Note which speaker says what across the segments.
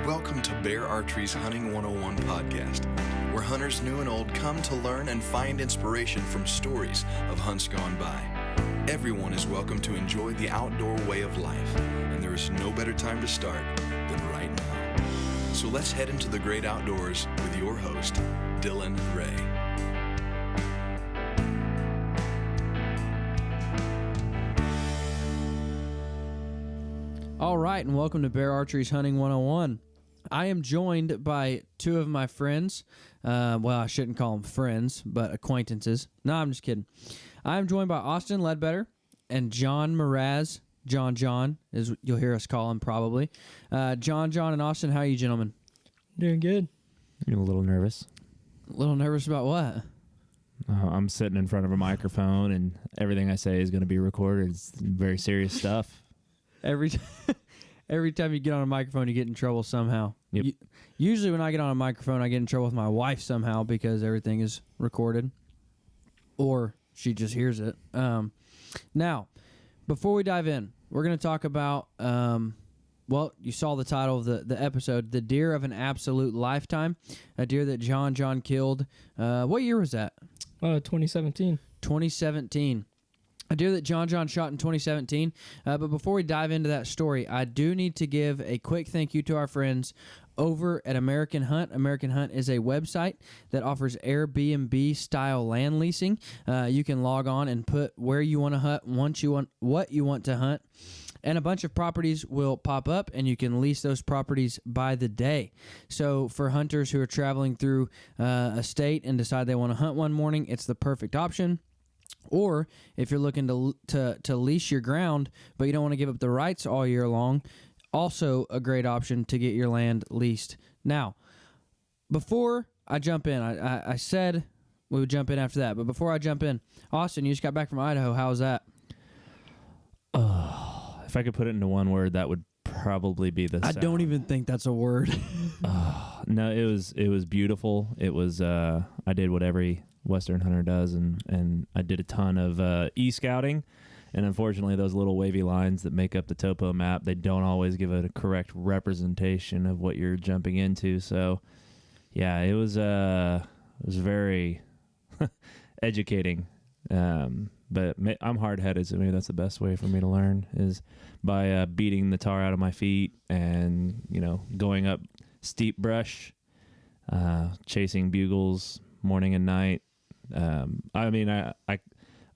Speaker 1: Welcome to Bear Archery's Hunting 101 podcast, where hunters new and old come to learn and find inspiration from stories of hunts gone by. Everyone is welcome to enjoy the outdoor way of life, and there is no better time to start than right now. So let's head into the great outdoors with your host, Dylan Ray.
Speaker 2: All right, and welcome to Bear Archery's Hunting 101. I am joined by two of my friends. Well, I shouldn't call them friends, but acquaintances. No, I'm just kidding. I'm joined by Austin Ledbetter and John Mraz. John, as you'll hear us call him probably. John, and Austin, how are you gentlemen?
Speaker 3: Doing good.
Speaker 4: You're a little nervous.
Speaker 2: A little nervous about what?
Speaker 4: I'm sitting in front of a microphone, and everything I say is going to be recorded. It's very serious stuff.
Speaker 2: Every time you get on a microphone, you get in trouble somehow.
Speaker 4: Yep.
Speaker 2: Usually when I get on a microphone, I get in trouble with my wife somehow because everything is recorded. Or she just hears it. Now, before we dive in, we're going to talk about, well, you saw the title of the episode, The Deer of an Absolute Lifetime, a deer that John killed. What year was that?
Speaker 3: 2017.
Speaker 2: 2017. A deer that John shot in 2017. But before we dive into that story, I do need to give a quick thank you to our friends over at American Hunt. American Hunt is a website that offers Airbnb-style land leasing. You can log on and put where you want to hunt, what you want to hunt, and a bunch of properties will pop up, and you can lease those properties by the day. So for hunters who are traveling through a state and decide they want to hunt one morning, it's the perfect option. Or if you're looking to lease your ground, but you don't want to give up the rights all year long, also a great option to get your land leased. Now, before I jump in, I said we would jump in after that, but before I jump in, Austin, you just got back from Idaho. How was that?
Speaker 4: If I could put it into one word, that would probably be the sound.
Speaker 2: I don't even think that's a word.
Speaker 4: No, it was beautiful. It was I did what every Western hunter does, and I did a ton of e-scouting, and unfortunately those little wavy lines that make up the topo map, they don't always give a correct representation of what you're jumping into. So yeah, it was very educating, but I'm hard-headed, so maybe that's the best way for me to learn is by beating the tar out of my feet and going up steep brush, chasing bugles morning and night. I mean, I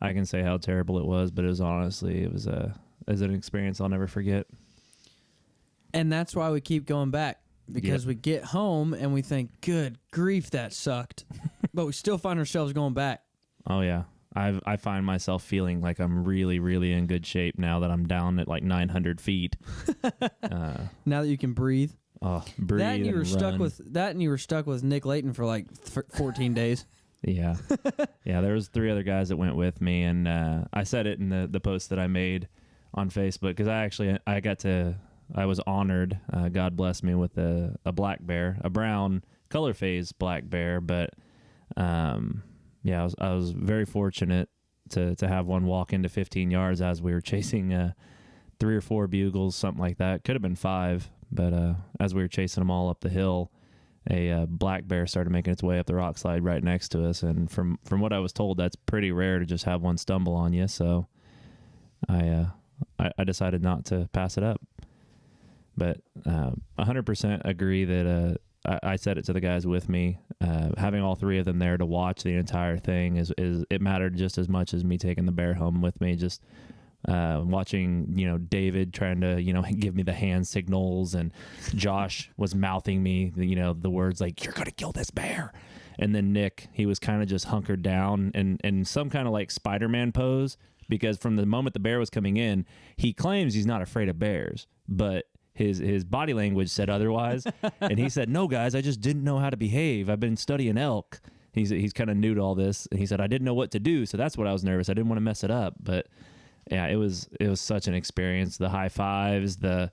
Speaker 4: can say how terrible it was, but it was an experience I'll never forget.
Speaker 2: And that's why we keep going back, because we get home and we think, good grief, that sucked. But we still find ourselves going back.
Speaker 4: Oh yeah. I find myself feeling like I'm really, really in good shape now that I'm down at like 900 feet.
Speaker 2: Now that you can breathe.
Speaker 4: Oh, breathe
Speaker 2: that and you were
Speaker 4: run.
Speaker 2: stuck with Nick Layton for like 14 days.
Speaker 4: Yeah. Yeah, there was 3 other guys that went with me, and I said it in the post that I made on Facebook, because I was honored, God bless me, with a black bear, a brown color phase black bear, but yeah, I was very fortunate to have one walk into 15 yards as we were chasing 3 or 4 bugles, something like that. Could have been 5, but as we were chasing them all up the hill, a black bear started making its way up the rock slide right next to us. And from what I was told, that's pretty rare to just have one stumble on you. So I decided not to pass it up. But 100% agree that I said it to the guys with me. Having all 3 of them there to watch the entire thing is it mattered just as much as me taking the bear home with me. Just watching, David trying to, give me the hand signals, and Josh was mouthing me, the words like, "You're going to kill this bear." And then Nick, he was kind of just hunkered down and some kind of like Spider-Man pose, because from the moment the bear was coming in, he claims he's not afraid of bears, but his body language said otherwise. And he said, "No, guys, I just didn't know how to behave. I've been studying elk." He's kind of new to all this. And he said, "I didn't know what to do, so that's what I was nervous. I didn't want to mess it up." But yeah, it was such an experience. The high fives, I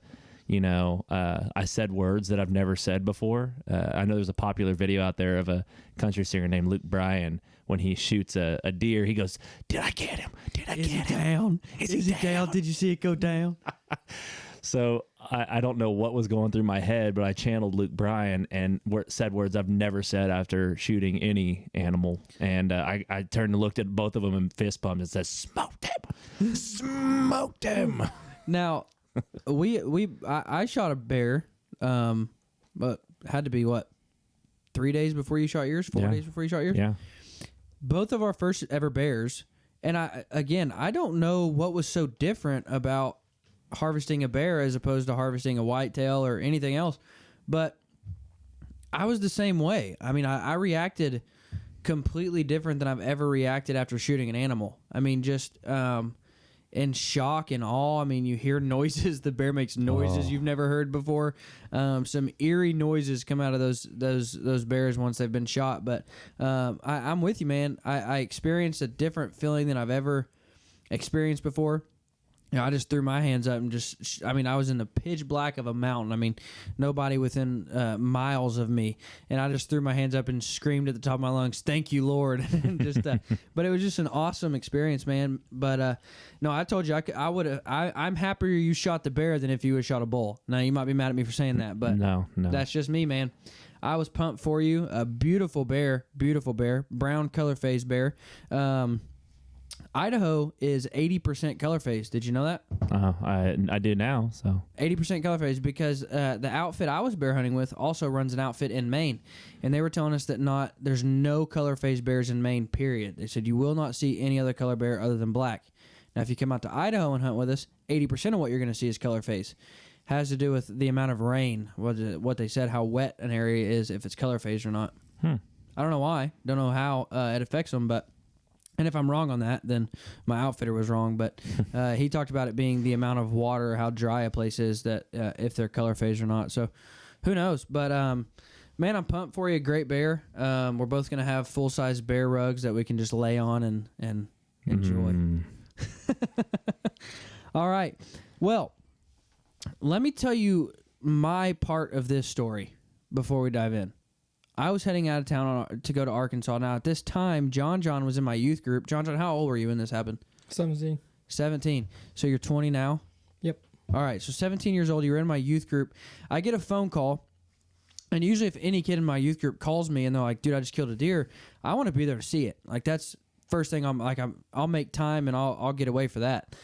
Speaker 4: said words that I've never said before. I know there's a popular video out there of a country singer named Luke Bryan. When he shoots a deer, he goes, "Did I get him? Did I get him?
Speaker 2: Down? Is he down? Did you see it go down?"
Speaker 4: So I don't know what was going through my head, but I channeled Luke Bryan and said words I've never said after shooting any animal. And I turned and looked at both of them and fist pumped and said, "Smoked him, smoked him."
Speaker 2: Now, I shot a bear, but had to be what, 3 days before you shot yours, 4 days before you shot yours.
Speaker 4: Yeah.
Speaker 2: Both of our first ever bears, and I don't know what was so different about harvesting a bear as opposed to harvesting a whitetail or anything else, but I was the same way. I mean, I reacted completely different than I've ever reacted after shooting an animal. I mean, just in shock and awe. I mean, you hear noises. The bear makes noises you've never heard before. Some eerie noises come out of those bears once they've been shot. But I'm with you, man. I experienced a different feeling than I've ever experienced before. You know, I just threw my hands up and I was in the pitch black of a mountain. I mean, nobody within miles of me. And I just threw my hands up and screamed at the top of my lungs, "Thank you, Lord." And just, but it was just an awesome experience, man. But no, I told you, I'm happier you shot the bear than if you would shot a bull. Now, you might be mad at me for saying that, but
Speaker 4: no.
Speaker 2: That's just me, man. I was pumped for you. A beautiful bear, brown color phase bear. Idaho is 80% color phase. Did you know that?
Speaker 4: I do now. So
Speaker 2: 80% color phase because the outfit I was bear hunting with also runs an outfit in Maine, and they were telling us that there's no color phase bears in Maine. Period. They said you will not see any other color bear other than black. Now, if you come out to Idaho and hunt with us, 80% of what you're going to see is color phase. Has to do with the amount of rain. What they said, how wet an area is, if it's color phase or not. I don't know why. Don't know how it affects them, but. And if I'm wrong on that, then my outfitter was wrong. But he talked about it being the amount of water, how dry a place is, that if they're color phase or not. So who knows? But, man, I'm pumped for you. Great bear. We're both going to have full-size bear rugs that we can just lay on and enjoy. All right. Well, let me tell you my part of this story before we dive in. I was heading out of town to go to Arkansas. Now, at this time, John was in my youth group. John, how old were you when this happened?
Speaker 3: 17.
Speaker 2: 17. So you're 20 now?
Speaker 3: Yep.
Speaker 2: All right. So 17 years old, you're in my youth group. I get a phone call, and usually if any kid in my youth group calls me and they're like, "Dude, I just killed a deer," I want to be there to see it. Like, that's first thing. I'll make time and I'll get away for that.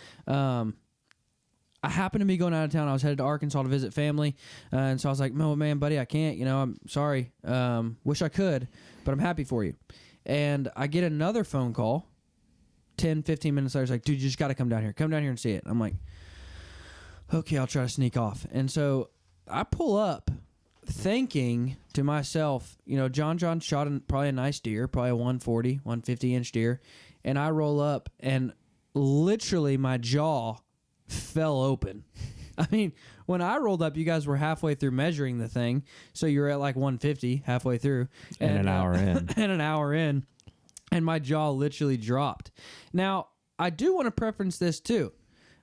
Speaker 2: I happened to be going out of town. I was headed to Arkansas to visit family. And so I was like, "No, man, buddy, I can't. I'm sorry. Wish I could, but I'm happy for you." And I get another phone call 10, 15 minutes later. It's like, "Dude, you just got to come down here. Come down here and see it." I'm like, "Okay, I'll try to sneak off." And so I pull up thinking to myself, John shot probably a nice deer, probably a 140, 150-inch deer. And I roll up and literally my jaw fell open. I mean, when I rolled up, you guys were halfway through measuring the thing, so you were at like 150 halfway through,
Speaker 4: and an hour in,
Speaker 2: and my jaw literally dropped. Now, I do want to preference this too.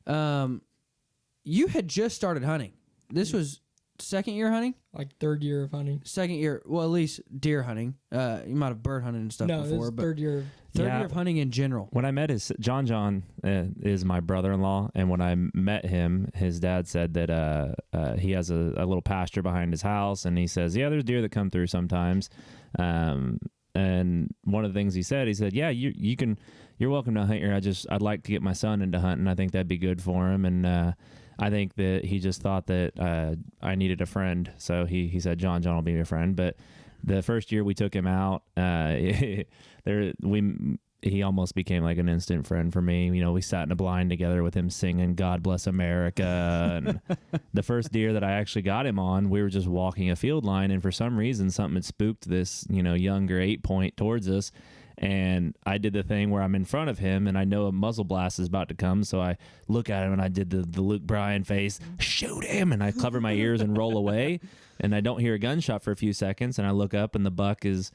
Speaker 2: You had just started hunting. This was second year hunting?
Speaker 3: Like third year of hunting.
Speaker 2: Second year, well, at least deer hunting. You might have bird hunted and stuff before, but
Speaker 3: third year.
Speaker 2: Third year of hunting in general.
Speaker 4: When I met John is my brother-in-law, and when I met him, his dad said that he has a little pasture behind his house, and he says, "Yeah, there's deer that come through sometimes." And one of the things he said, "Yeah, you're welcome to hunt here. I'd like to get my son into hunting. I think that'd be good for him." And I think that he just thought that I needed a friend, so he said, John will be your friend." But the first year we took him out, he almost became like an instant friend for me. We sat in a blind together with him singing "God Bless America." And the first deer that I actually got him on, we were just walking a field line, and for some reason something had spooked this younger 8-point towards us. And I did the thing where I'm in front of him and I know a muzzle blast is about to come. So I look at him and I did the Luke Bryan face, "Shoot him." And I cover my ears and roll away, and I don't hear a gunshot for a few seconds. And I look up and the buck is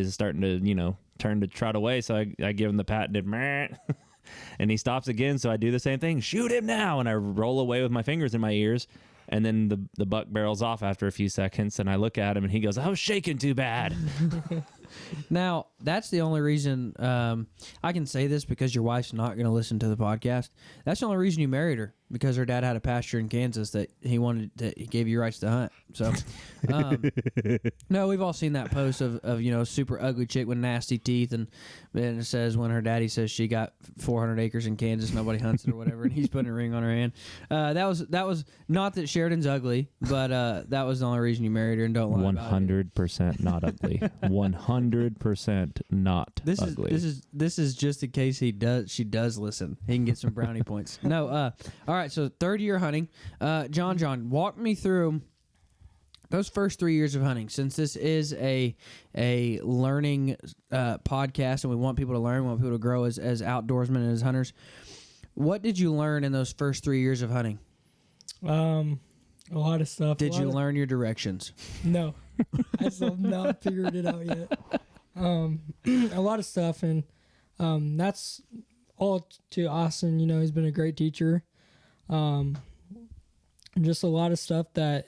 Speaker 4: starting to, turn to trot away. So I give him the pat and did, "Meh." And he stops again. So I do the same thing, "Shoot him now." And I roll away with my fingers in my ears. And then the buck barrels off after a few seconds, and I look at him, and he goes, "I was shaking too bad."
Speaker 2: Now, that's the only reason I can say this, because your wife's not going to listen to the podcast. That's the only reason you married her, because her dad had a pasture in Kansas that he gave you rights to hunt. So, no, we've all seen that post of super ugly chick with nasty teeth, and it says when her daddy says she got 400 acres in Kansas, nobody hunts it or whatever, and he's putting a ring on her hand. That was not that Sheridan's ugly, but that was the only reason you married her, and don't lie about it.
Speaker 4: 100% not ugly. 100% not ugly.
Speaker 2: This is just in case she does listen. He can get some brownie points. No, all right. So third year hunting, John, walk me through those first 3 years of hunting. Since this is a learning podcast, and we want people to learn, we want people to grow as outdoorsmen and as hunters. What did you learn in those first 3 years of hunting?
Speaker 3: A lot of stuff.
Speaker 2: Did you learn your directions?
Speaker 3: No, I still have not figured it out yet. A lot of stuff, and that's all to Austin. He's been a great teacher. Just a lot of stuff that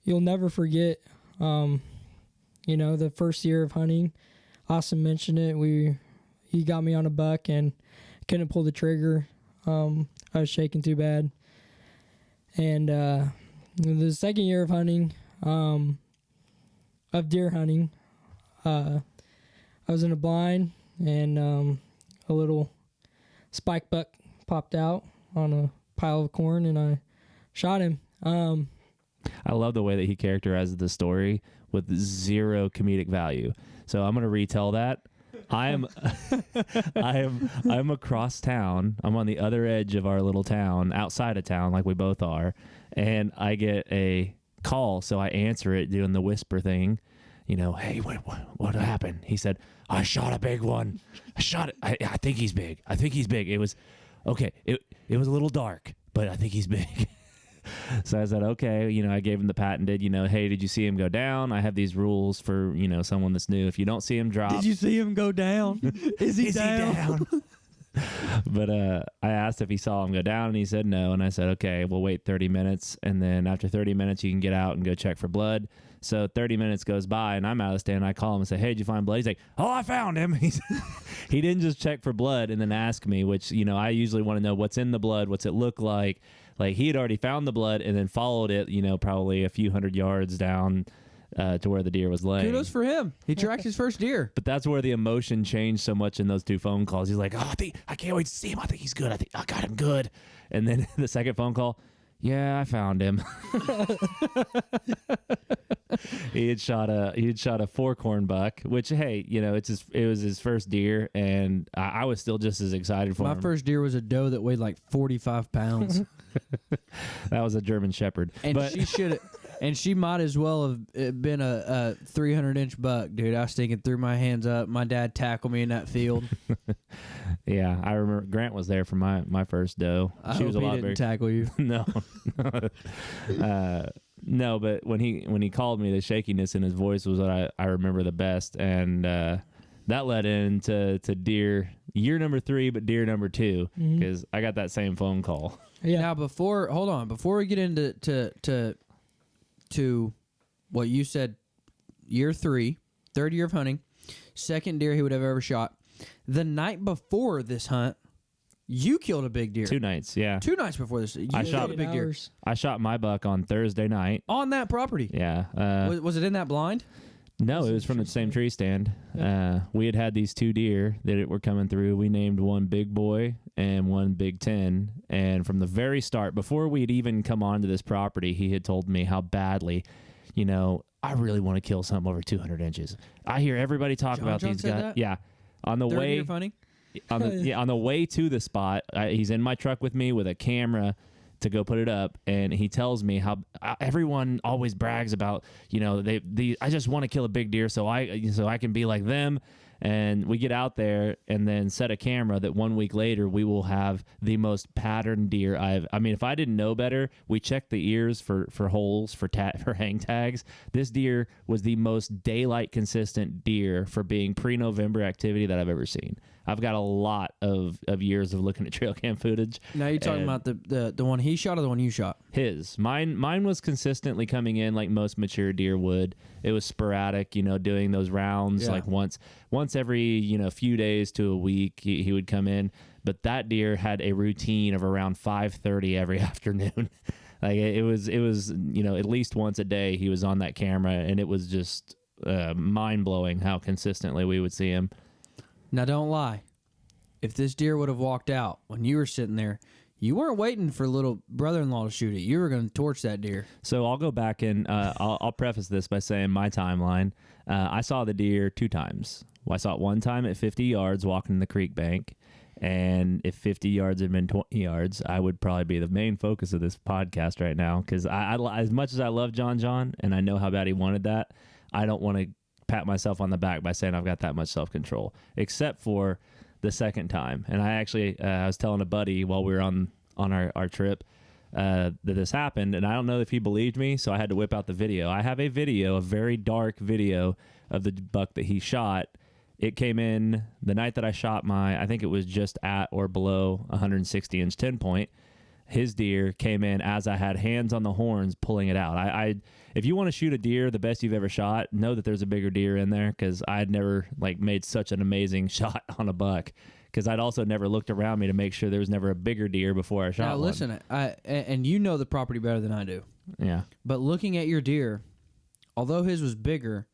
Speaker 3: you'll never forget. The first year of hunting, Austin mentioned it. He got me on a buck and couldn't pull the trigger. I was shaking too bad. And the second year of hunting, of deer hunting, I was in a blind, and a little spike buck popped out on a pile of corn, and I shot him.
Speaker 4: I love the way that he characterizes the story with zero comedic value. So I'm going to retell that. I'm across town. I'm on the other edge of our little town, outside of town, like we both are, and I get a call, so I answer it doing the whisper thing. Hey, what happened? He said, I shot a big one. I shot it. I think he's big. It was okay. It was a little dark, but I think he's big. So I said, okay, I gave him the patented, hey, did you see him go down? I have these rules for, someone that's new. If you don't see him drop.
Speaker 2: Did you see him go down? Is he down?
Speaker 4: But I asked if he saw him go down, and he said no. And I said, okay, we'll wait 30 minutes. And then after 30 minutes, you can get out and go check for blood. So 30 minutes goes by, and I'm out of the stand. I call him and say, hey, did you find blood? He's like, oh, I found him. He didn't just check for blood and then ask me, which, I usually want to know what's in the blood, what's it look like. Like, he had already found the blood and then followed it, probably a few hundred yards down to where the deer was laying.
Speaker 2: Kudos for him. He tracked his first deer.
Speaker 4: But that's where the emotion changed so much in those two phone calls. He's like, oh, I can't wait to see him. I think he's good. I think I got him good. And then the second phone call, yeah, I found him. He had shot a four-corn buck, which, hey, it was his first deer, and I was still just as excited for him.
Speaker 2: My first deer was a doe that weighed like 45 pounds.
Speaker 4: That was a German Shepherd.
Speaker 2: And she might as well have been a 300-inch buck, dude. I was thinking, threw my hands up. My dad tackled me in that field.
Speaker 4: Yeah, I remember Grant was there for my first doe.
Speaker 2: She was a lot bigger. Tackle you?
Speaker 4: No. No, but when he called me, the shakiness in his voice was what I remember the best, and that led into deer year number 3, but deer number 2, because I got that same phone call.
Speaker 2: Yeah. Now before we get into to what you said, year 3, third year of hunting, second deer he would have ever shot. The night before this hunt, you killed a big deer.
Speaker 4: 2 nights, yeah.
Speaker 2: 2 nights before this, you shot a big deer.
Speaker 4: I shot my buck on Thursday night.
Speaker 2: On that property?
Speaker 4: Yeah.
Speaker 2: Was it in that blind?
Speaker 4: No, it was from the same tree stand. Yeah. We had these 2 deer that were coming through. We named one Big Boy and one Big 10. And from the very start, before we'd even come onto this property, he had told me how badly, I really want to kill something over 200 inches. I hear everybody talk about these guys.
Speaker 2: That?
Speaker 4: Yeah. On the way, on the way to the spot, he's in my truck with me with a camera to go put it up, and he tells me how everyone always brags about, I just want to kill a big deer so I can be like them. And we get out there and then set a camera that 1 week later we will have the most patterned deer if I didn't know better, we checked the ears for holes for hang tags. This deer was the most daylight consistent deer for being pre-November activity that I've ever seen. I've got a lot of years of looking at trail cam footage.
Speaker 2: Now you're talking about the one he shot or the one you shot?
Speaker 4: Mine was consistently coming in like most mature deer would. It was sporadic, doing those rounds like once every few days to a week he would come in. But that deer had a routine of around 5:30 every afternoon. Like it was at least once a day he was on that camera, and it was just mind blowing how consistently we would see him.
Speaker 2: Now, don't lie. If this deer would have walked out when you were sitting there, you weren't waiting for little brother-in-law to shoot it. You were going to torch that deer.
Speaker 4: So I'll go back and I'll preface this by saying my timeline. I saw the deer 2 times. Well, I saw it one time at 50 yards walking in the creek bank. And if 50 yards had been 20 yards, I would probably be the main focus of this podcast right now. Because I, as much as I love John, and I know how bad he wanted that, I don't want to pat myself on the back by saying I've got that much self-control, except for the second time. And I actually, I was telling a buddy while we were on our trip that this happened, and I don't know if he believed me, so I had to whip out the video. I have a very dark video of the buck that he shot. It came in the night that I shot I think it was just at or below 160-inch 10-point. His deer came in as I had hands on the horns pulling it out. If you want to shoot a deer the best you've ever shot, know that there's a bigger deer in there, because I'd never made such an amazing shot on a buck, because I'd also never looked around me to make sure there was never a bigger deer before I shot one.
Speaker 2: Now listen, and you know the property better than I do.
Speaker 4: Yeah.
Speaker 2: But looking at your deer, although his was bigger,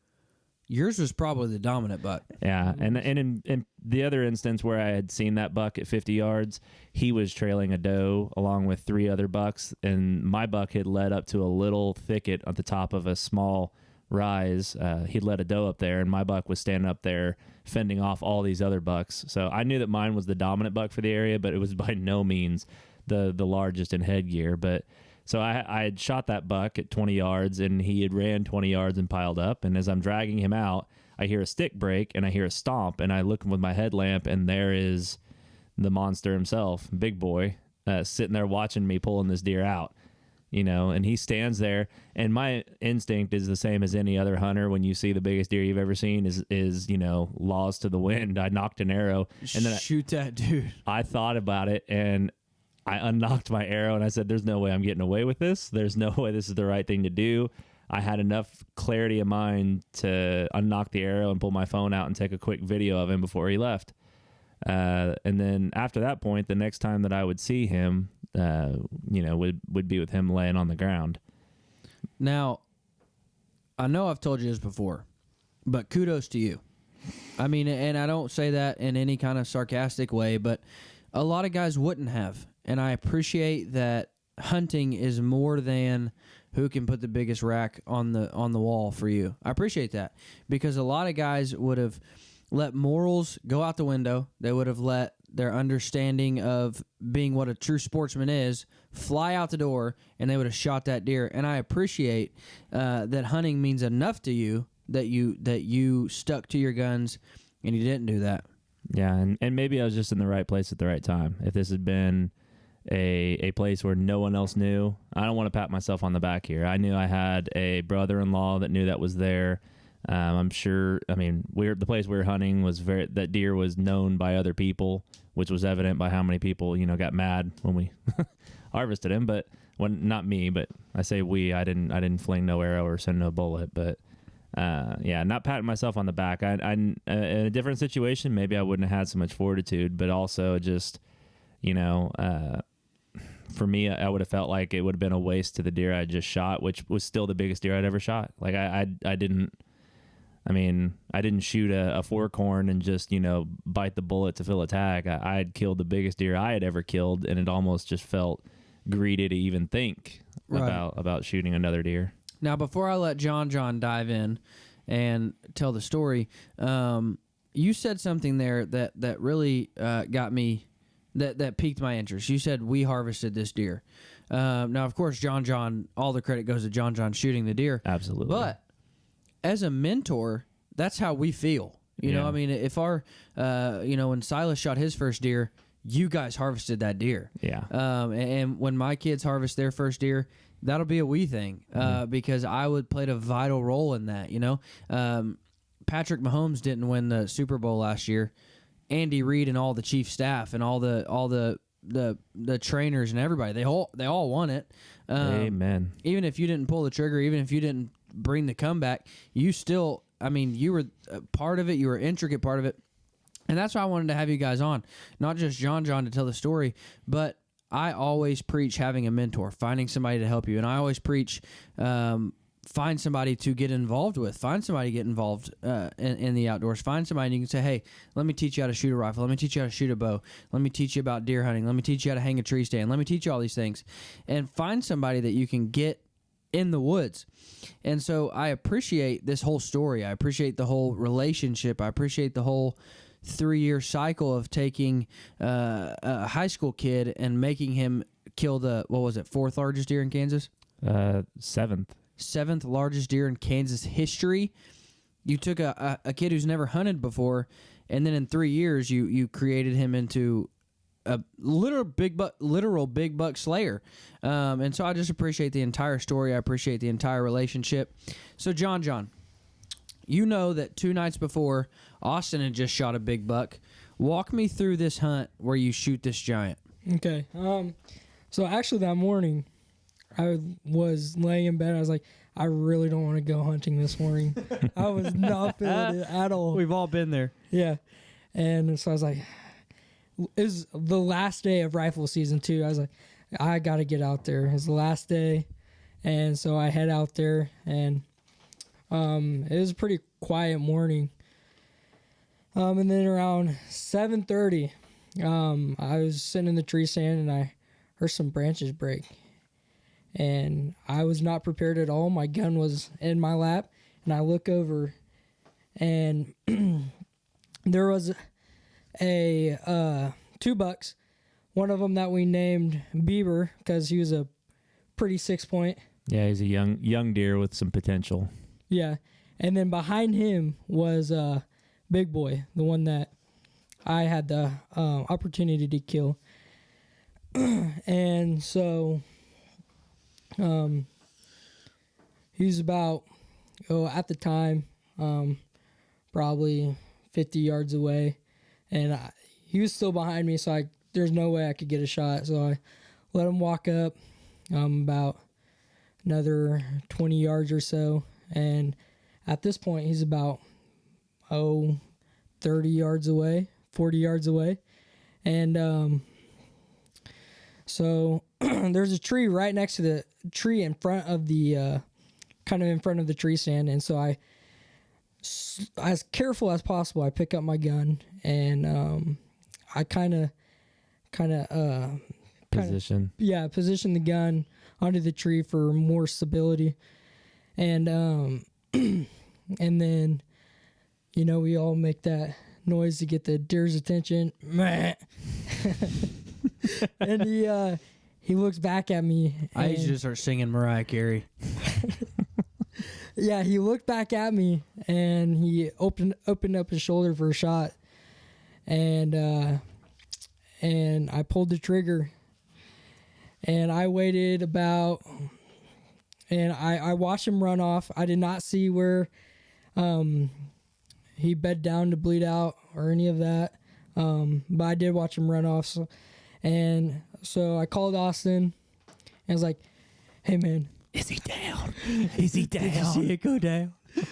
Speaker 2: yours was probably the dominant buck.
Speaker 4: Yeah, and in the other instance where I had seen that buck at 50 yards, he was trailing a doe along with 3 other bucks, and my buck had led up to a little thicket at the top of a small rise. He'd led a doe up there, and my buck was standing up there fending off all these other bucks. So I knew that mine was the dominant buck for the area, but it was by no means the largest in headgear. But so I had shot that buck at 20 yards, and he had ran 20 yards and piled up. And as I'm dragging him out, I hear a stick break, and I hear a stomp, and I look with my headlamp, and there is the monster himself, big boy, sitting there watching me pulling this deer out. And he stands there, and my instinct is the same as any other hunter. When you see the biggest deer you've ever seen is laws to the wind. I knocked an arrow, and then
Speaker 2: shoot that dude.
Speaker 4: I thought about it, and I unknocked my arrow, and I said, there's no way I'm getting away with this. There's no way this is the right thing to do. I had enough clarity of mind to unnock the arrow and pull my phone out and take a quick video of him before he left. And then after that point, the next time that I would see him, would be with him laying on the ground.
Speaker 2: Now, I know I've told you this before, but kudos to you. I mean, and I don't say that in any kind of sarcastic way, but a lot of guys wouldn't have. And I appreciate that hunting is more than who can put the biggest rack on the wall for you. I appreciate that, because a lot of guys would have let morals go out the window. They would have let their understanding of being what a true sportsman is fly out the door, and they would have shot that deer. And I appreciate that hunting means enough to you that you stuck to your guns and you didn't do that.
Speaker 4: Yeah, and maybe I was just in the right place at the right time. If this had been a place where no one else knew, I don't want to pat myself on the back here. I knew I had a brother-in-law that knew that was there. I'm sure. I mean, the place we were hunting was that deer was known by other people, which was evident by how many people got mad when we harvested him. But not me, but I say we. I didn't fling no arrow or send no bullet. But not patting myself on the back. I in a different situation, maybe I wouldn't have had so much fortitude, but also just for me, I would have felt like it would have been a waste to the deer I just shot, which was still the biggest deer I'd ever shot. Like I didn't shoot a fork horn and just, bite the bullet to fill a tag. I had killed the biggest deer I had ever killed, and it almost just felt greedy to even think about shooting another deer.
Speaker 2: Now, before I let John dive in and tell the story, you said something there that really got me, that piqued my interest. You said we harvested this deer. Now, of course, John, all the credit goes to John shooting the deer.
Speaker 4: Absolutely.
Speaker 2: But as a mentor, that's how we feel. You know, I mean, if our, when Silas shot his first deer, you guys harvested that deer.
Speaker 4: Yeah.
Speaker 2: And when my kids harvest their first deer, that'll be a we thing, because I played a vital role in that. Patrick Mahomes didn't win the Super Bowl last year, Andy Reid and all the chief staff and all the trainers and everybody. They all won it.
Speaker 4: Amen.
Speaker 2: Even if you didn't pull the trigger, even if you didn't bring the comeback, you still, I mean, you were a part of it. You were an intricate part of it. And that's why I wanted to have you guys on. Not just John to tell the story, but I always preach having a mentor, finding somebody to help you. And I always preach find somebody to get involved with. Find somebody to get involved in the outdoors. Find somebody and you can say, hey, let me teach you how to shoot a rifle. Let me teach you how to shoot a bow. Let me teach you about deer hunting. Let me teach you how to hang a tree stand. Let me teach you all these things. And find somebody that you can get in the woods. And so I appreciate this whole story. I appreciate the whole relationship. I appreciate the whole 3-year cycle of taking a high school kid and making him kill the, what was it, 4th largest deer in Kansas? 7th largest deer in Kansas history. You took a kid who's never hunted before, and then in 3 years you created him into a literal big buck slayer. And so I just appreciate the entire story. I appreciate the entire relationship. So John, you know that 2 nights before, Austin had just shot a big buck. Walk me through this hunt where you shoot this giant.
Speaker 3: Okay. So actually that morning, I was laying in bed. I was like, I really don't want to go hunting this morning. I was not feeling it at all.
Speaker 2: We've all been there.
Speaker 3: Yeah. And so I was like, it was the last day of rifle season too. I was like, I got to get out there. It's the last day. And so I head out there, and it was a pretty quiet morning. And then around 7:30, I was sitting in the tree stand and I heard some branches break. And I was not prepared at all. My gun was in my lap, and I look over, and there was a 2 bucks. One of them that we named Bieber because he was a pretty 6-point.
Speaker 4: Yeah, he's a young deer with some potential.
Speaker 3: Yeah, and then behind him was Big Boy, the one that I had the opportunity to kill. And so he's about, at the time, probably 50 yards away, and he was still behind me, so there's no way I could get a shot. So I let him walk up about another 20 yards or so, and at this point he's about 30 yards away, 40 yards away, and so there's a tree right next to the tree in front of the kind of in front of the tree stand, and so I, as careful as possible, I pick up my gun, and I kind of
Speaker 4: position
Speaker 3: the gun onto the tree for more stability, and and then we all make that noise to get the deer's attention. And he looks back at me.
Speaker 2: I used to just start singing Mariah Carey.
Speaker 3: Yeah, he looked back at me, and he opened up his shoulder for a shot, and I pulled the trigger, and I waited about, and I watched him run off. I did not see where he bed down to bleed out or any of that, but I did watch him run off. So I called Austin, and I was like, hey man,
Speaker 2: Is he down? Is he down?
Speaker 3: did you see it go down? I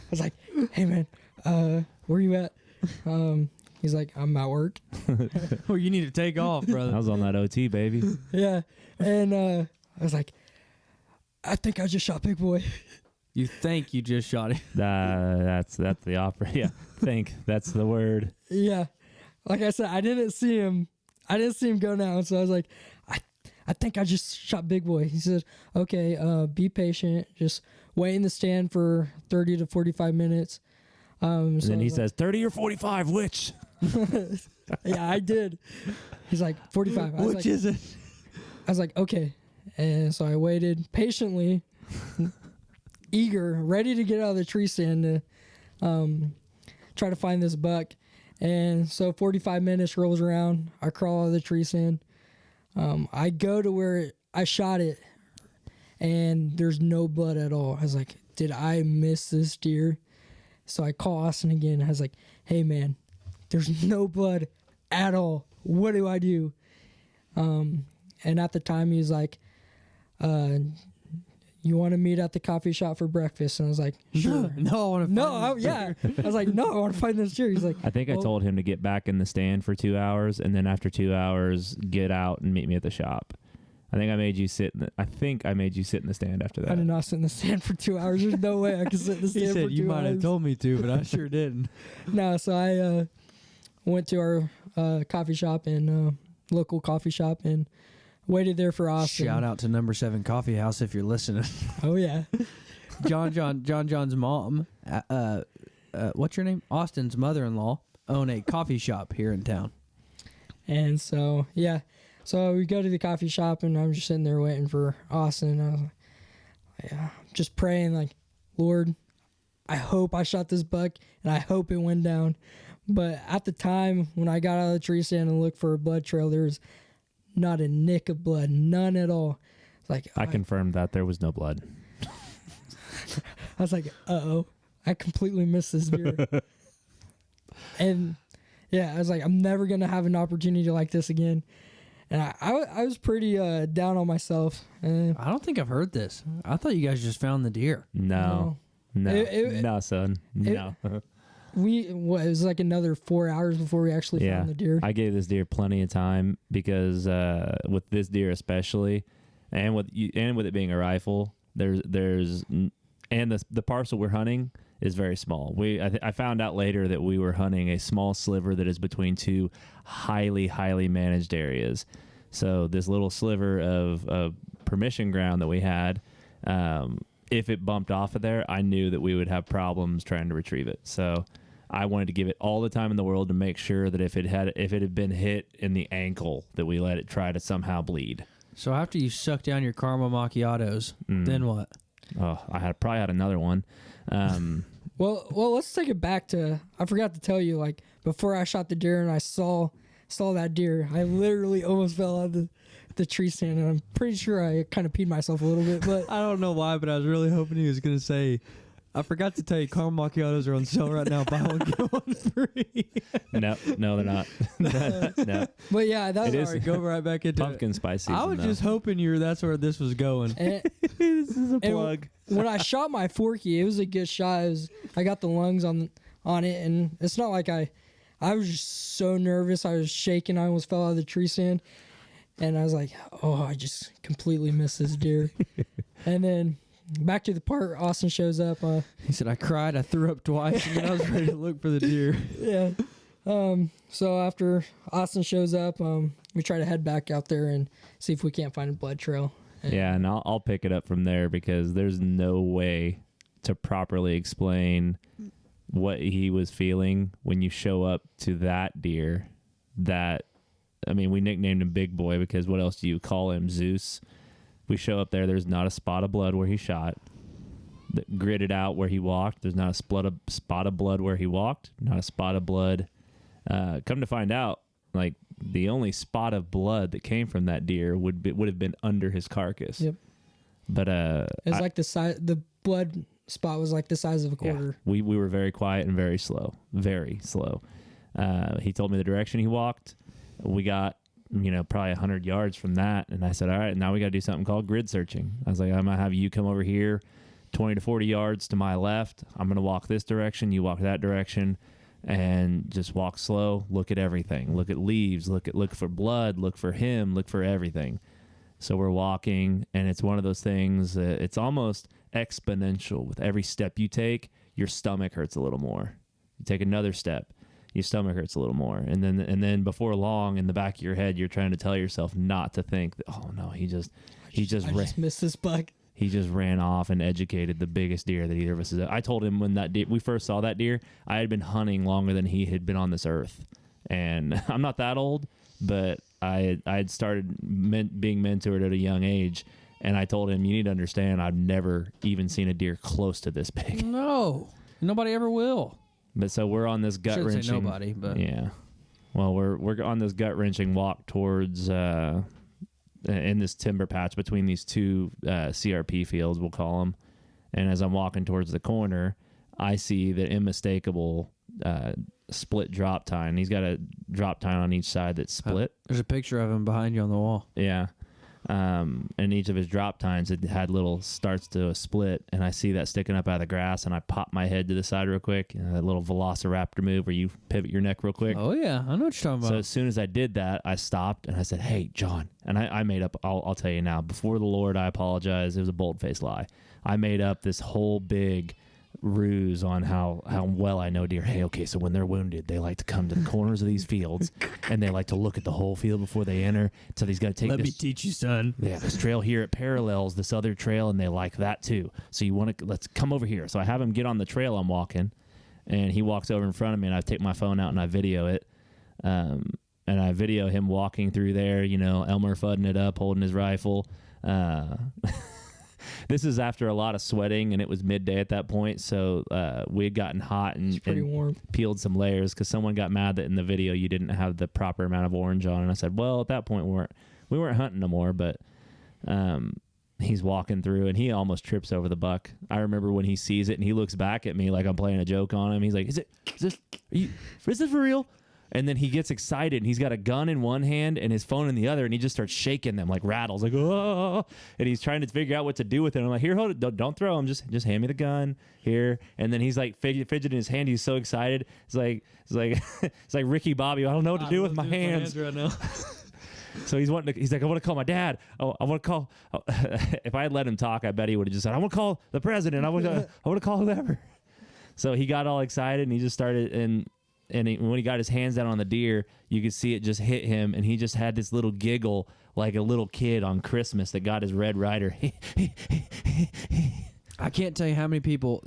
Speaker 3: was like, hey man, where you at? He's like, I'm at work.
Speaker 2: Well, you need to take off, brother.
Speaker 4: I was on that OT, baby.
Speaker 3: Yeah. And I was like, I think I just shot Big Boy.
Speaker 2: You think you just shot him?
Speaker 4: That's the opera. Yeah, think that's the word.
Speaker 3: Yeah. Like I said, I didn't see him go down. So I was like, I think I just shot Big Boy. He said, okay, be patient. Just wait in the stand for 30 to 45 minutes.
Speaker 4: And then he says, 30 or 45, which?
Speaker 3: Yeah, I did. He's like, 45.
Speaker 2: Which is it?
Speaker 3: I was like, okay. And so I waited patiently, eager, ready to get out of the tree stand to try to find this buck. And so 45 minutes rolls around. I crawl out of the tree stand. I go to where I shot it, and there's no blood at all. I was like, did I miss this deer? So I call Austin again. I was like, hey, man, there's no blood at all. What do I do? And at the time, he was like, you want to meet at the coffee shop for breakfast? And I was like, sure.
Speaker 2: No, I want to.
Speaker 3: I was like, no, I want to find this deer. He's like,
Speaker 4: I think I told him to get back in the stand for 2 hours, and then after 2 hours, get out and meet me at the shop. I think I made you sit in the stand after that.
Speaker 3: I did not sit in the stand for 2 hours. There's no way I could sit in the stand
Speaker 2: He
Speaker 3: for 2
Speaker 2: said
Speaker 3: hours.
Speaker 2: you might have told me to, but I sure didn't.
Speaker 3: No, so I went to our coffee shop and local coffee shop and waited there for Austin.
Speaker 2: Shout out to Number 7 Coffee House if you're listening.
Speaker 3: Oh yeah.
Speaker 2: John's mom, what's your name? Austin's mother-in-law own a coffee shop here in town.
Speaker 3: And so yeah, so we go to the coffee shop and I'm just sitting there waiting for Austin. I was like, yeah, just praying like, Lord, I hope I shot this buck and I hope it went down. But at the time when I got out of the tree stand and looked for a blood trail, there was not a nick of blood, none at all. Like
Speaker 4: I confirmed that there was no blood.
Speaker 3: I was like, uh-oh, I completely missed this deer. And yeah, I was like, I'm never going to have an opportunity like this again. And I was pretty down on myself.
Speaker 2: I don't think I've heard this. I thought you guys just found the deer.
Speaker 4: No, son. No.
Speaker 3: It was like another 4 hours before we actually found the deer.
Speaker 4: I gave this deer plenty of time because with this deer especially, and with it being a rifle, there's the parcel we're hunting is very small. I found out later that we were hunting a small sliver that is between two highly managed areas. So this little sliver of permission ground that we had, if it bumped off of there, I knew that we would have problems trying to retrieve it. So I wanted to give it all the time in the world to make sure that if it had been hit in the ankle, that we let it try to somehow bleed.
Speaker 2: So after you suck down your caramel macchiatos, then what?
Speaker 4: Oh, I probably had another one.
Speaker 3: Well, let's take it back to, I forgot to tell you, like, before I shot the deer and I saw that deer, I literally almost fell out of the tree stand, and I'm pretty sure I kind of peed myself a little bit, but
Speaker 2: I don't know why, but I was really hoping he was going to say, I forgot to tell you, caramel macchiatos are on sale right now. Buy one, get one free.
Speaker 4: No, they're not. No.
Speaker 3: But yeah, that's
Speaker 2: All right, go right back into
Speaker 4: pumpkin spice season.
Speaker 2: I was just hoping that's where this was going.
Speaker 3: And,
Speaker 4: this is a plug.
Speaker 3: when I shot my Forky, it was a good shot. I got the lungs on it, and it's not like I was just so nervous. I was shaking. I almost fell out of the tree stand, and I was like, oh, I just completely missed this deer. And then back to the part, Austin shows up.
Speaker 2: He said, I cried, I threw up twice, and then I was ready to look for the deer.
Speaker 3: Yeah. So after Austin shows up, we try to head back out there and see if we can't find a blood trail.
Speaker 4: And I'll pick it up from there because there's no way to properly explain what he was feeling when you show up to that deer. We nicknamed him Big Boy because what else do you call him? Zeus. We show up there. There's not a spot of blood where he shot. Gridded out where he walked. There's not a spot of blood where he walked. Not a spot of blood. Come to find out, like the only spot of blood that came from that deer would have been under his carcass.
Speaker 3: Yep.
Speaker 4: But
Speaker 3: it's like the size. The blood spot was like the size of a quarter.
Speaker 4: Yeah, we were very quiet and very slow. Very slow. He told me the direction he walked. We got probably 100 yards from that, and I said, all right, now we got to do something called grid searching. I was like, I'm gonna have you come over here 20 to 40 yards to my left. I'm gonna walk this direction, you walk that direction, and just walk slow. Look at everything. Look at leaves. Look for blood. Look for him. Look for everything. So we're walking, and it's one of those things. It's almost exponential. With every step you take, your stomach hurts a little more. You take another step, your stomach hurts a little more, and then before long, in the back of your head, you're trying to tell yourself not to think that, oh no, I just
Speaker 3: missed this buck.
Speaker 4: He just ran off and educated the biggest deer that either of us has. I told him when we first saw that deer, I had been hunting longer than he had been on this earth, and I'm not that old, but I had started being mentored at a young age, and I told him, you need to understand, I've never even seen a deer close to this big.
Speaker 2: No, nobody ever will.
Speaker 4: But so we're on this gut wrenching.
Speaker 2: Say nobody, but
Speaker 4: yeah. Well, we're on this gut wrenching walk towards in this timber patch between these two CRP fields, we'll call them. And as I'm walking towards the corner, I see the unmistakable split drop tine. He's got a drop tine on each side that's split.
Speaker 2: There's a picture of him behind you on the wall.
Speaker 4: Yeah. And each of his drop tines had little starts to a split, and I see that sticking up out of the grass, and I pop my head to the side real quick. That little velociraptor move where you pivot your neck real quick.
Speaker 2: Oh yeah, I know what you're talking about.
Speaker 4: So as soon as I did that, I stopped and I said, "Hey, John," and I made up. I'll tell you now. Before the Lord, I apologize. It was a bold-faced lie. I made up this whole big ruse on how well I know deer. Hey, okay, so when they're wounded, they like to come to the corners of these fields, and they like to look at the whole field before they enter. So he's got to take.
Speaker 2: Let me teach you, son.
Speaker 4: Yeah, this trail here, it parallels this other trail, and they like that too. So let's come over here. So I have him get on the trail I'm walking, and he walks over in front of me, and I take my phone out and I video it. And I video him walking through there, Elmer fudding it up, holding his rifle. This is after a lot of sweating, and it was midday at that point, so we had gotten hot and
Speaker 3: warm.
Speaker 4: Peeled some layers because someone got mad that in the video you didn't have the proper amount of orange on, and I said, well, at that point we weren't hunting no more, but he's walking through, and he almost trips over the buck. I remember when he sees it, and he looks back at me like I'm playing a joke on him. He's like, is this for real? And then he gets excited, and he's got a gun in one hand and his phone in the other, and he just starts shaking them like rattles, like, oh, and he's trying to figure out what to do with it. I'm like, here, hold it. Don't throw him. Just hand me the gun here. And then he's like fidgeting his hand. He's so excited. It's like Ricky Bobby. I don't know what to do with my hands
Speaker 2: right now.
Speaker 4: So he's like, I want to call my dad. I want to call. If I had let him talk, I bet he would have just said, I want to call the president. I want to call whoever. So he got all excited, and he just started, and when he got his hands down on the deer, you could see it just hit him, and he just had this little giggle like a little kid on Christmas that got his Red Ryder.
Speaker 2: I can't tell you how many people.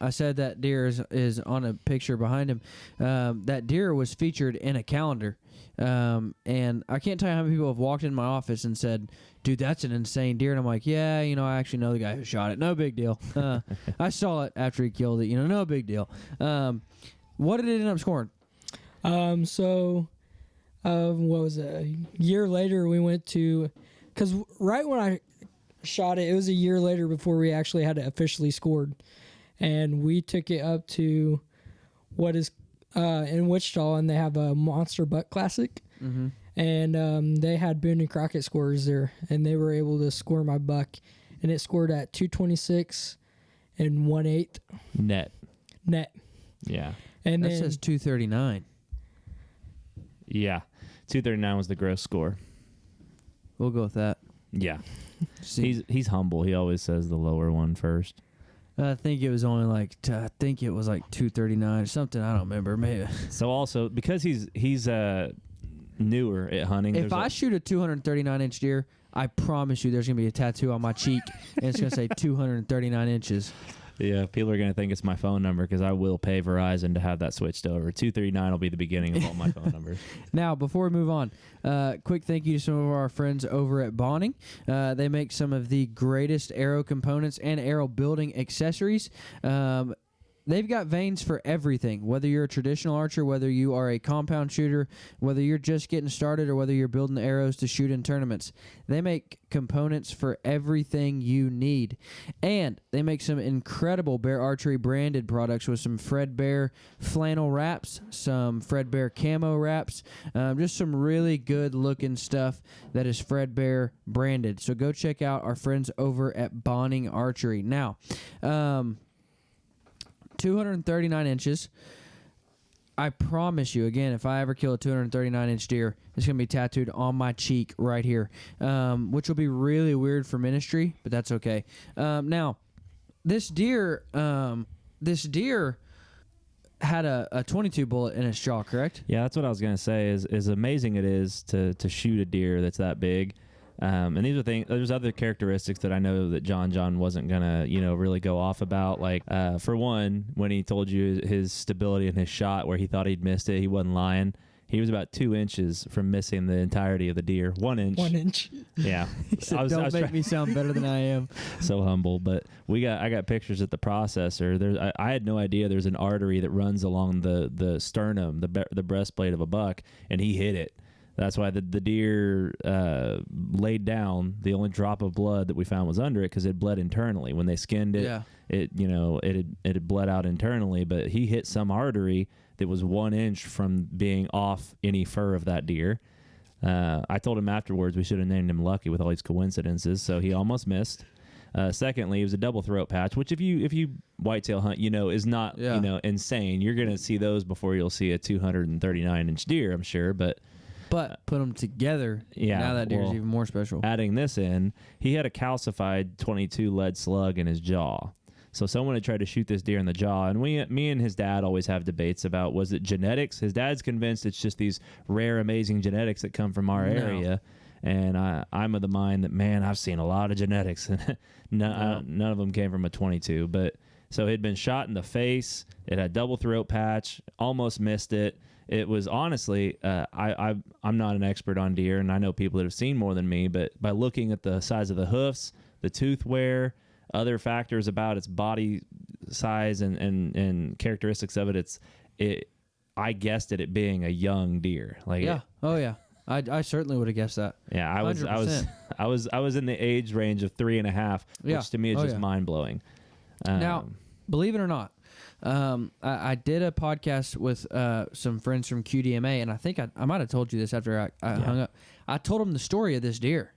Speaker 2: I said that deer is on a picture behind him. That deer was featured in a calendar, and I can't tell you how many people have walked in my office and said, "Dude, that's an insane deer." And I'm like, "Yeah, I actually know the guy who shot it. No big deal. I saw it after he killed it. No big deal." What did it end up scoring?
Speaker 3: What was it? A year later, we went to, because right when I shot it, it was a year later before we actually had it officially scored, and we took it up to what is in Wichita, and they have a Monster Buck Classic, and they had Boone and Crockett scorers there, and they were able to score my buck, and it scored at 226 and 1/8
Speaker 4: net. Yeah.
Speaker 3: And
Speaker 2: that
Speaker 3: then,
Speaker 2: says 239.
Speaker 4: Yeah. 239 was the gross score.
Speaker 2: We'll go with that.
Speaker 4: Yeah. He's humble. He always says the lower one first.
Speaker 2: I think it was only like 239 or something. I don't remember. Maybe.
Speaker 4: So also because he's newer at hunting.
Speaker 2: If I shoot a 239-inch deer, I promise you there's gonna be a tattoo on my cheek, and it's gonna say 239 inches.
Speaker 4: Yeah, people are going to think it's my phone number because I will pay Verizon to have that switched over. 239 will be the beginning of all my phone numbers.
Speaker 2: Now, before we move on, quick thank you to some of our friends over at Bonning. They make some of the greatest arrow components and arrow building accessories. They've got veins for everything, whether you're a traditional archer, whether you are a compound shooter, whether you're just getting started, or whether you're building arrows to shoot in tournaments. They make components for everything you need. And they make some incredible Bear Archery branded products with some Fred Bear flannel wraps, some Fred Bear camo wraps, just some really good looking stuff that is Fred Bear branded. So go check out our friends over at Bonning Archery. Now, 239 inches. I promise you, again, if I ever kill a 239-inch deer, it's going to be tattooed on my cheek right here, which will be really weird for ministry, but that's okay. Now, this deer had a 22 bullet in its jaw, correct?
Speaker 4: Yeah, that's what I was going to say. Is amazing it is to shoot a deer that's that big. And these are things. There's other characteristics that I know that John wasn't gonna, really go off about. Like, for one, when he told you his stability in his shot, where he thought he'd missed it, he wasn't lying. He was about 2 inches from missing the entirety of the deer. 1 inch.
Speaker 3: 1 inch.
Speaker 4: Yeah.
Speaker 2: Don't make me sound better than I am.
Speaker 4: So humble, but I got pictures at the processor. I had no idea there's an artery that runs along the sternum, the breastplate of a buck, and he hit it. That's why the deer laid down. The only drop of blood that we found was under it because it bled internally. When they skinned it, it had bled out internally. But he hit some artery that was 1 inch from being off any fur of that deer. I told him afterwards we should have named him Lucky with all these coincidences, so he almost missed. Secondly, it was a double throat patch, which if you whitetail hunt, is not insane. You're gonna see those before you'll see a 239-inch deer, I'm sure. But
Speaker 2: put them together, now that deer's even more special.
Speaker 4: Adding this in, he had a calcified 22 lead slug in his jaw. So someone had tried to shoot this deer in the jaw, and me and his dad always have debates about, was it genetics? His dad's convinced it's just these rare, amazing genetics that come from our area. And I'm of the mind that, man, I've seen a lot of genetics, and none of them came from a 22. But so he'd been shot in the face. It had double throat patch, almost missed it. It was honestly, I'm not an expert on deer, and I know people that have seen more than me, but by looking at the size of the hoofs, the tooth wear, other factors about its body size and characteristics of it, I guessed at it being a young deer. I certainly would have guessed that. Yeah, I was in the age range of 3.5, which to me is just mind blowing.
Speaker 2: Now, believe it or not, I did a podcast with some friends from QDMA, and I think I might have told you this after I hung up. I told them the story of this deer,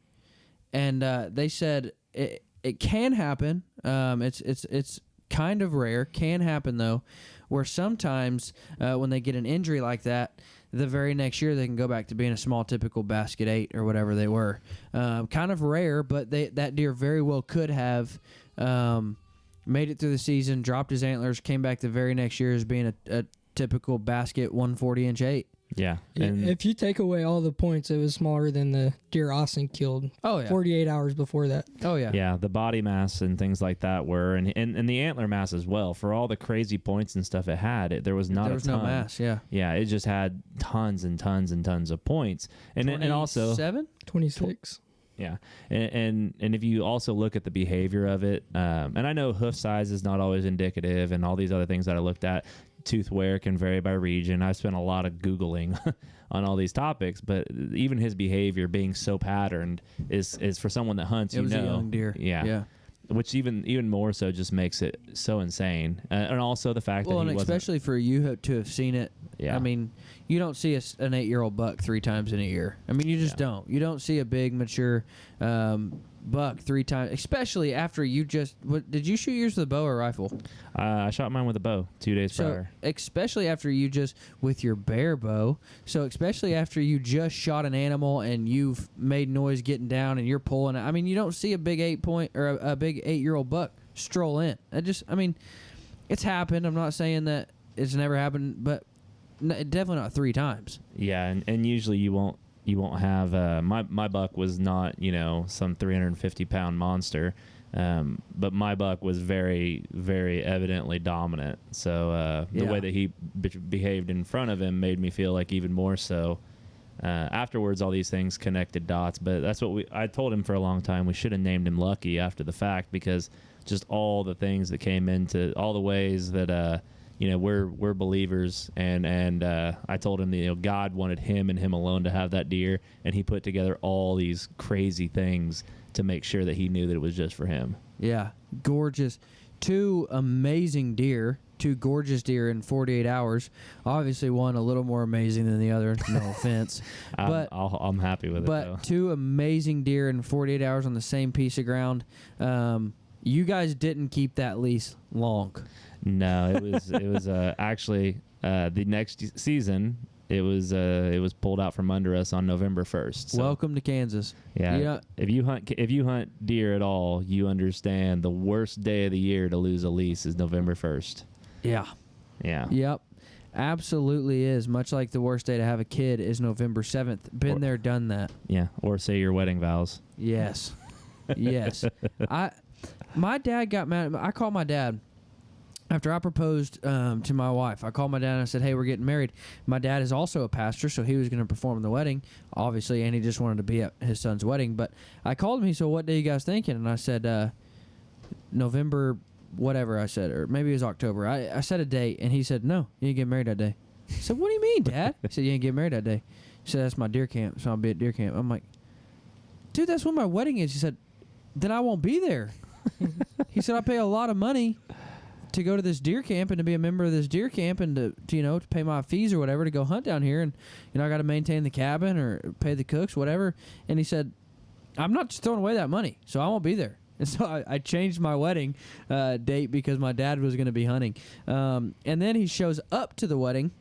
Speaker 2: and they said it can happen. It's kind of rare. Can happen though, where sometimes when they get an injury like that, the very next year they can go back to being a small typical basket 8 or whatever they were. Kind of rare, but that deer very well could have made it through the season, dropped his antlers, came back the very next year as being a typical basket 140-inch 8.
Speaker 4: Yeah. And
Speaker 3: if you take away all the points, it was smaller than the deer Austin killed 48 hours before that.
Speaker 2: Oh, yeah.
Speaker 4: Yeah, the body mass and things like that were, and the antler mass as well. For all the crazy points and stuff it had, there was not a ton.
Speaker 2: There was no mass, yeah.
Speaker 4: Yeah, it just had tons and tons and tons of points. And also...
Speaker 3: 26.
Speaker 4: Yeah, and if you also look at the behavior of it, and I know hoof size is not always indicative, and all these other things that I looked at, tooth wear can vary by region. I've spent a lot of Googling on all these topics, but even his behavior being so patterned is for someone that hunts.
Speaker 2: It was a young deer.
Speaker 4: Yeah. Which even more so just makes it so insane, and also the fact that he wasn't,
Speaker 2: especially for you to have seen it.
Speaker 4: Yeah.
Speaker 2: I mean, you don't see an 8-year-old buck 3 times in a year. I mean, you just don't. You don't see a big mature buck 3 times, especially after you just. Did you shoot yours with a bow or rifle?
Speaker 4: I shot mine with a bow 2 days prior.
Speaker 2: Especially after you just with your bear bow. So especially after you just shot an animal and you've made noise getting down and you're pulling it. I mean, you don't see a big 8-year-old buck stroll in. It's happened. I'm not saying that it's never happened, but definitely not 3 times.
Speaker 4: Yeah, and usually you won't have my buck was not some 350-pound monster, but my buck was very, very evidently dominant. So the way that he behaved in front of him made me feel like even more so. Afterwards, all these things connected dots, but that's what I told him for a long time. We should have named him Lucky after the fact, because just all the things that came into all the ways that we're believers, and I told him that God wanted him and him alone to have that deer, and he put together all these crazy things to make sure that he knew that it was just for him.
Speaker 2: Yeah, gorgeous. 2 amazing deer, 2 gorgeous deer in 48 hours. Obviously, one a little more amazing than the other. No offense, but
Speaker 4: I'm happy with it.
Speaker 2: But 2 amazing deer in 48 hours on the same piece of ground. You guys didn't keep that lease long.
Speaker 4: No, it was actually the next season. It was pulled out from under us on November 1st. So.
Speaker 2: Welcome to Kansas.
Speaker 4: Yeah. If you hunt deer at all, you understand the worst day of the year to lose a lease is November 1st.
Speaker 2: Yeah.
Speaker 4: Yeah.
Speaker 2: Yep. Absolutely is. Much like the worst day to have a kid is November 7th. Been there, done that.
Speaker 4: Yeah. Or say your wedding vows.
Speaker 2: Yes. Yes. My dad got mad. I called my dad. After I proposed to my wife, I called my dad and I said, hey, we're getting married. My dad is also a pastor, so he was going to perform the wedding, obviously, and he just wanted to be at his son's wedding. But I called him. He said, what day are you guys thinking? And I said, November, whatever I said, or maybe it was October. I said a date, and he said, no, you ain't get married that day. I said, what do you mean, Dad? He said, you ain't get married that day. He said, that's my deer camp, so I'll be at deer camp. I'm like, dude, that's when my wedding is. He said, then I won't be there. He said, I pay a lot of money to go to this deer camp and to be a member of this deer camp and to pay my fees or whatever to go hunt down here, and I got to maintain the cabin or pay the cooks, whatever. And he said, I'm not just throwing away that money, so I won't be there. And so I changed my wedding date because my dad was going to be hunting. And then he shows up to the wedding,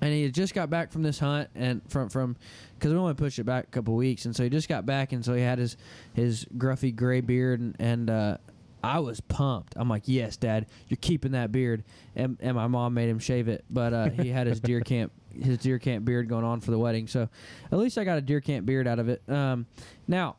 Speaker 2: and he had just got back from this hunt, and from because we only pushed it back a couple weeks, and so he just got back, and so he had his gruffy gray beard, and I was pumped. I'm like, yes, Dad, you're keeping that beard. And my mom made him shave it, but he had his deer camp beard going on for the wedding. So at least I got a deer camp beard out of it. Now,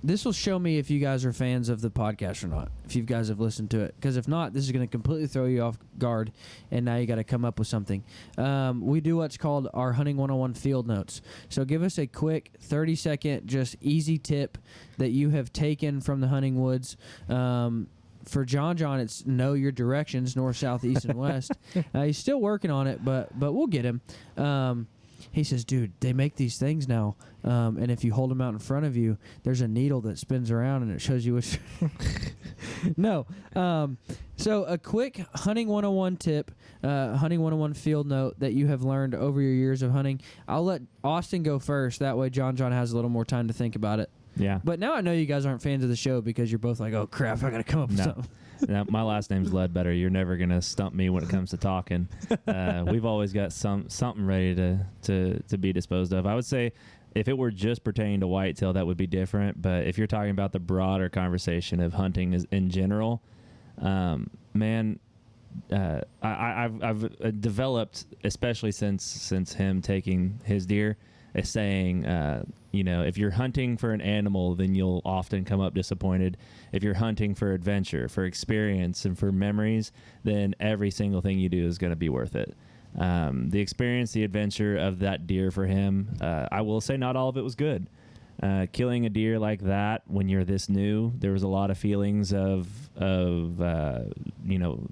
Speaker 2: this will show me if you guys are fans of the podcast or not, if you guys have listened to it. Because if not, this is going to completely throw you off guard, and now you got to come up with something. We do what's called our Hunting 101 field notes. So give us a quick 30-second, just easy tip that you have taken from the hunting woods. For John, it's know your directions, north, south, east, and west. He's still working on it, but we'll get him. He says, dude, they make these things now, and if you hold them out in front of you, there's a needle that spins around, and it shows you which... No. So a quick Hunting 101 tip, Hunting 101 field note that you have learned over your years of hunting. I'll let Austin go first. That way John has a little more time to think about it.
Speaker 4: Yeah.
Speaker 2: But now I know you guys aren't fans of the show because you're both like, oh, crap, I got to come up with something.
Speaker 4: Now, my last name's Ledbetter. You're never going to stump me when it comes to talking. We've always got something ready to be disposed of. I would say if it were just pertaining to whitetail, that would be different. But if you're talking about the broader conversation of hunting in general, I've developed, especially since him taking his deer, a saying, if you're hunting for an animal, then you'll often come up disappointed. If you're hunting for adventure, for experience, and for memories, then every single thing you do is going to be worth it. The experience, the adventure of that deer for him, I will say not all of it was good. Killing a deer like that when you're this new, there was a lot of feelings of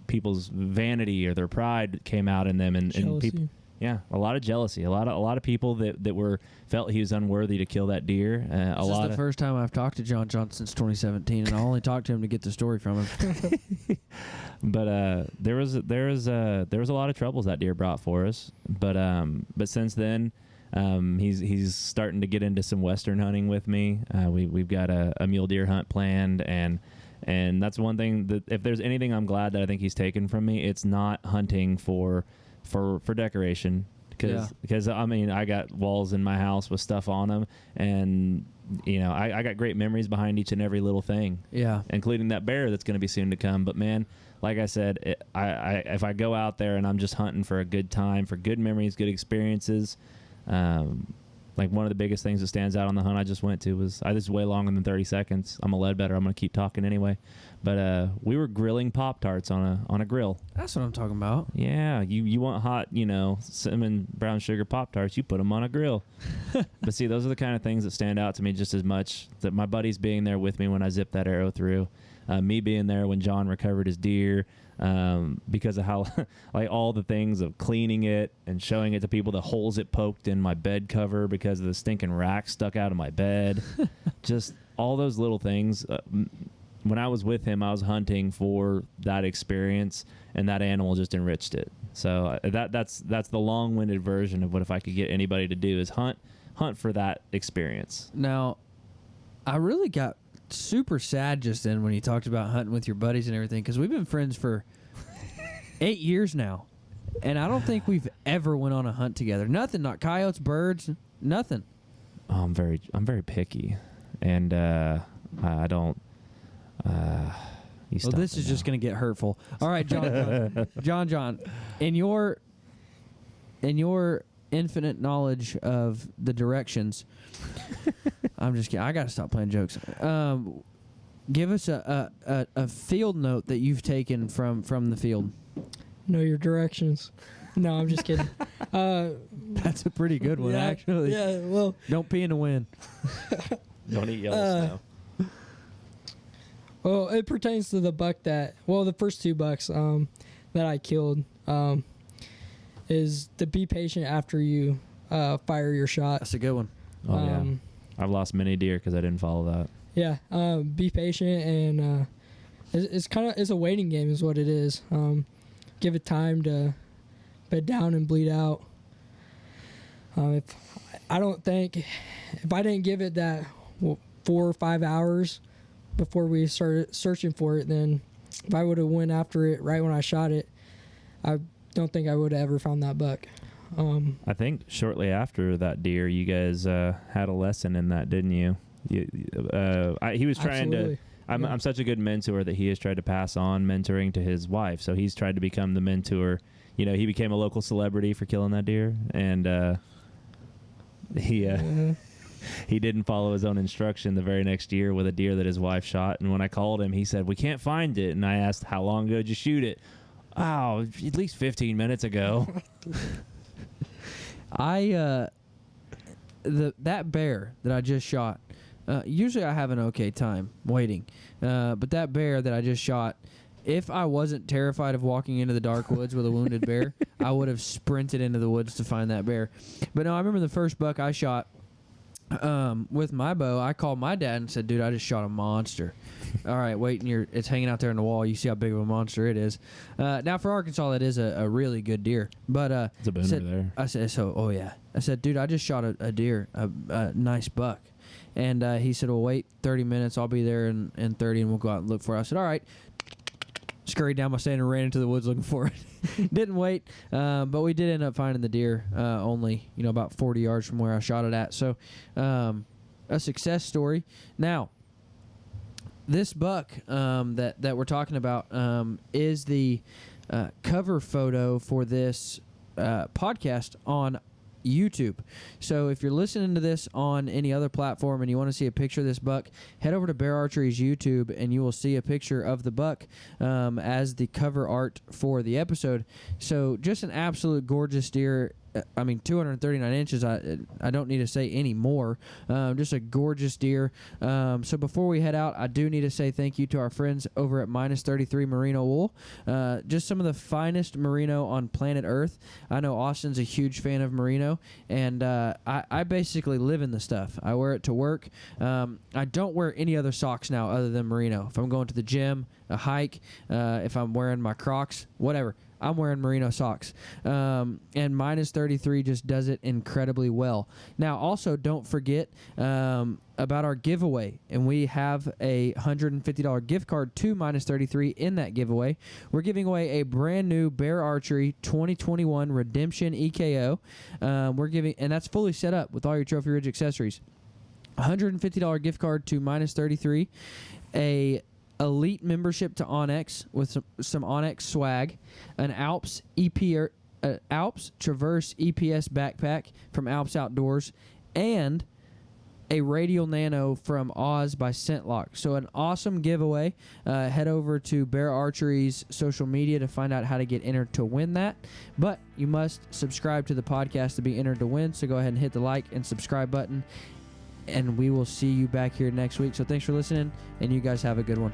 Speaker 4: people's vanity or their pride that came out in them, and people. Yeah, a lot of jealousy. A lot of people that felt he was unworthy to kill that deer.
Speaker 2: This is the first time I've talked to John since 2017, and I only talked to him to get the story from him.
Speaker 4: But there was a lot of troubles that deer brought for us. But since then, he's starting to get into some western hunting with me. We've got a mule deer hunt planned, and that's one thing that if there's anything I'm glad that I think he's taken from me, it's not hunting for decoration, because I got walls in my house with stuff on them, and I got great memories behind each and every little thing, including that bear that's going to be soon to come. But man, like I said, if I go out there and I'm just hunting for a good time, for good memories, good experiences, like one of the biggest things that stands out on the hunt I just went to was, this is way longer than 30 seconds. I'm a Ledbetter. I'm going to keep talking anyway. But we were grilling Pop-Tarts on a grill.
Speaker 2: That's what I'm talking about.
Speaker 4: Yeah, you want hot, cinnamon brown sugar Pop-Tarts, you put them on a grill. But see, those are the kind of things that stand out to me just as much, that my buddies being there with me when I zipped that arrow through, me being there when John recovered his deer, because of how like all the things of cleaning it and showing it to people, the holes it poked in my bed cover because of the stinking rack stuck out of my bed. Just all those little things. When I was with him, I was hunting for that experience, and that animal just enriched it. So that's the long-winded version of what if I could get anybody to do is hunt for that experience.
Speaker 2: Now, I really got super sad just then when you talked about hunting with your buddies and everything, because we've been friends for 8 years now, and I don't think we've ever went on a hunt together. Nothing, not coyotes, birds, nothing.
Speaker 4: Oh, I'm very picky, and I don't.
Speaker 2: Well, this is just going to get hurtful. All right, John, in your infinite knowledge of the directions. I'm just kidding. I got to stop playing jokes. Give us a field note that you've taken from the field.
Speaker 3: Know your directions. No, I'm just kidding.
Speaker 2: That's a pretty good one, actually.
Speaker 3: Yeah, well.
Speaker 2: Don't pee in the wind.
Speaker 4: Don't eat yellow snow.
Speaker 3: Well, it pertains to the buck the first 2 bucks that I killed, is to be patient after you fire your shot.
Speaker 2: That's a good one.
Speaker 4: Oh, yeah. I've lost many deer because I didn't follow that.
Speaker 3: Yeah, be patient it's a waiting game is what it is. Give it time to bed down and bleed out. If I didn't give it that 4 or 5 hours before we started searching for it, then if I would have went after it right when I shot it, I don't think I would have ever found that buck.
Speaker 4: I think shortly after that deer, you guys had a lesson in that, didn't you? He was trying
Speaker 3: Absolutely.
Speaker 4: I'm such a good mentor that he has tried to pass on mentoring to his wife. So he's tried to become the mentor. You know, he became a local celebrity for killing that deer, and he didn't follow his own instruction the very next year with a deer that his wife shot. And when I called him, he said, "We can't find it." And I asked, "How long ago did you shoot it?" "Oh, at least 15 minutes ago."
Speaker 2: That bear that I just shot, usually I have an okay time waiting, but that bear that I just shot, if I wasn't terrified of walking into the dark woods with a wounded bear, I would have sprinted into the woods to find that bear. But no, I remember the first buck I shot with my bow. I called my dad and said, "Dude, I just shot a monster." "All right, wait, and it's hanging out there on the wall. You see how big of a monster it is." Now for Arkansas, that is a really good deer. But
Speaker 4: it's a boomer there.
Speaker 2: I said, "Oh yeah." I said, "Dude, I just shot a deer, a nice buck." And he said, "Well, wait 30 minutes. I'll be there in 30, and we'll go out and look for it." I said, "All right." Scurried down my stand and ran into the woods looking for it. Didn't wait, but we did end up finding the deer only about 40 yards from where I shot it at. So a success story. Now, this buck that we're talking about is the cover photo for this podcast on YouTube. So if you're listening to this on any other platform and you want to see a picture of this buck, head over to Bear Archery's YouTube and you will see a picture of the buck as the cover art for the episode. So just an absolute gorgeous deer. 239 inches. I don't need to say any more. Just a gorgeous deer. So before we head out, I do need to say thank you to our friends over at Minus 33 Merino Wool. Just some of the finest merino on planet Earth. I know Austin's a huge fan of merino, and I basically live in the stuff. I wear it to work. I don't wear any other socks now other than merino. If I'm going to the gym, a hike, if I'm wearing my Crocs, whatever, I'm wearing merino socks. And Minus 33 just does it incredibly well. Now, also, don't forget about our giveaway. And we have a $150 gift card to Minus 33 in that giveaway. We're giving away a brand new Bear Archery 2021 Redemption EKO. And that's fully set up with all your Trophy Ridge accessories. $150 gift card to Minus 33. A elite membership to Onyx with some Onyx swag, an Alps Traverse EPS backpack from Alps Outdoors, and a Radial Nano from Oz by ScentLock. So an awesome giveaway. Head over to Bear Archery's social media to find out how to get entered to win that. But you must subscribe to the podcast to be entered to win. So go ahead and hit the like and subscribe button. And we will see you back here next week. So thanks for listening, and you guys have a good one.